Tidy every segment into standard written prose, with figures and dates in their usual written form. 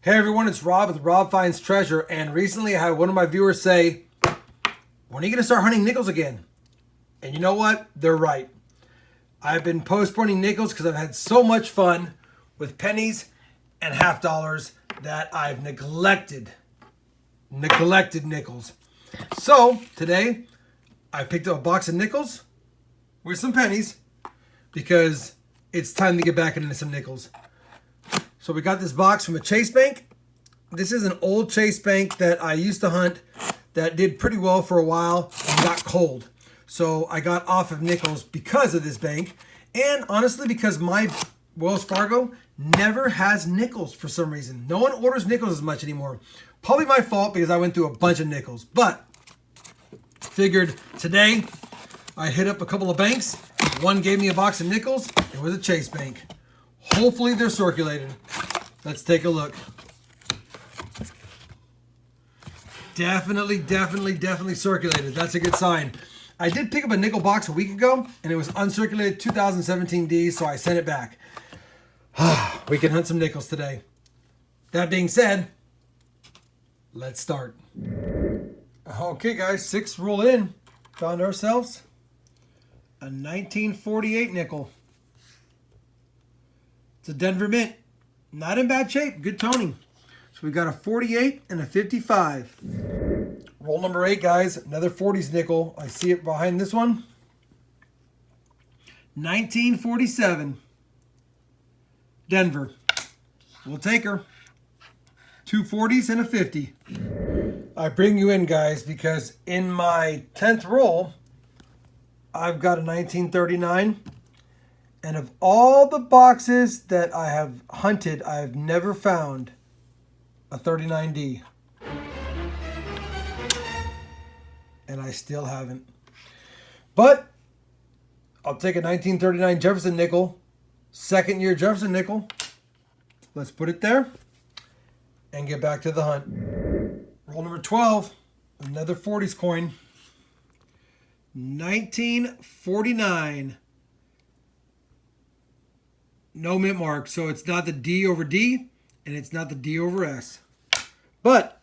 Hey everyone, it's Rob with Rob Finds Treasure, and recently I had one of my viewers say, when are you going to start hunting nickels again? And you know what? They're right. I've been postponing nickels because I've had so much fun with pennies and half dollars that I've neglected nickels. So today I picked up a box of nickels with some pennies because it's time to get back into some nickels. So we got this box from a Chase bank. This is an old Chase bank that I used to hunt that did pretty well for a while and got cold. So I got off of nickels because of this bank, and honestly because my Wells Fargo never has nickels for some reason. No one orders nickels as much anymore. Probably my fault because I went through a bunch of nickels, but figured today I hit up a couple of banks. One gave me a box of nickels. It was a Chase bank. Hopefully they're circulated. Let's take a look. Definitely circulated. That's a good sign. I did pick up a nickel box a week ago, and it was uncirculated 2017 D, so I sent it back. We can hunt some nickels today. That being said, let's start. Okay, guys, 6 roll in. Found ourselves a 1948 nickel. It's a Denver Mint. Not in bad shape. Good toning. So we got a 48 and a 55. Roll number 8, guys. Another 40s nickel. I see it behind this one. 1947. Denver. We'll take her. 2 40s and a 50. I bring you in, guys, because in my 10th roll, I've got a 1939. And of all the boxes that I have hunted, I have never found a 39D. And I still haven't. But I'll take a 1939 Jefferson nickel. Second year Jefferson nickel. Let's put it there and get back to the hunt. Roll number 12. Another 40s coin. 1949. No mint mark, so it's not the D over D, and it's not the D over S. But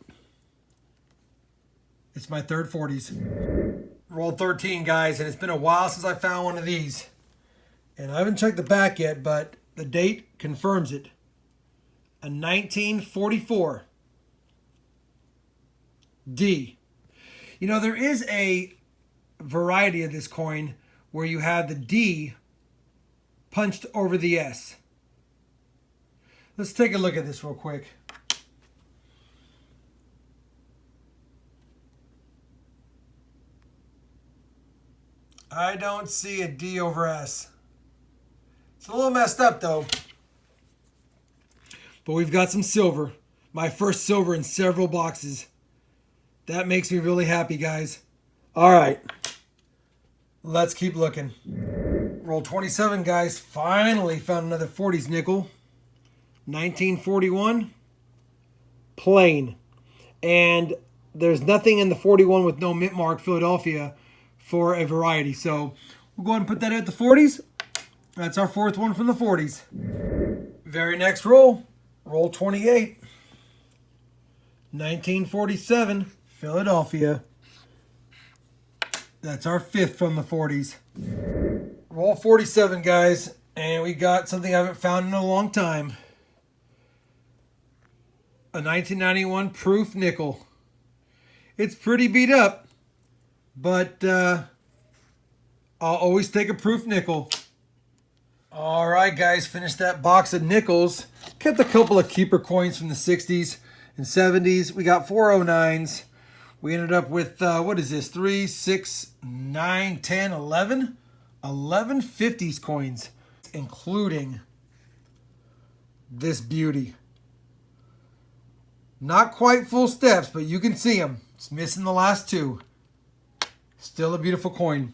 it's my third 40s. Roll 13, guys, and it's been a while since I found one of these. And I haven't checked the back yet, but the date confirms it. A 1944 D. You know, there is a variety of this coin where you have the D punched over the S. Let's take a look at this real quick. I don't see a D over S. It's a little messed up though. But we've got some silver. My first silver in several boxes. That makes me really happy, guys. All right. Let's keep looking. Roll 27, guys. Finally found another 40s nickel. 1941. Plain. And there's nothing in the 41 with no mint mark, Philadelphia, for a variety. So we'll go ahead and put that at the 40s. That's our fourth one from the 40s. Very next roll. Roll 28. 1947. Philadelphia. That's our fifth from the 40s. Roll 47, guys, and we got something I haven't found in a long time. A 1991 proof nickel. It's pretty beat up, but I'll always take a proof nickel. All right, guys, finished that box of nickels. Kept a couple of keeper coins from the 60s and 70s. We got 409s. We ended up with, what is this, 3, 6, 9, 10, 11? 11 50s coins, including this beauty. Not quite full steps, but you can see them. It's missing the last 2. Still a beautiful coin.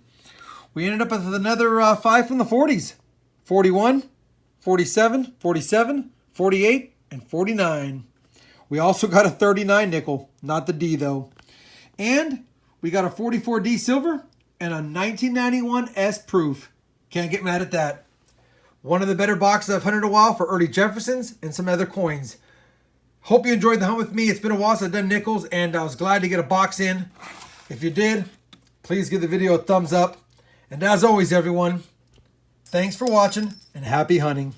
We ended up with another 5 from the 40s. 41, 47, 47, 48, and 49. We also got a 39 nickel, not the D though. And we got a 44D silver and a 1991 S proof. Can't get mad at that. One of the better boxes I've hunted in a while for early Jeffersons and some other coins. Hope you enjoyed the hunt with me. It's been a while since I've done nickels, and I was glad to get a box in. If you did, please give the video a thumbs up. And as always, everyone, thanks for watching and happy hunting.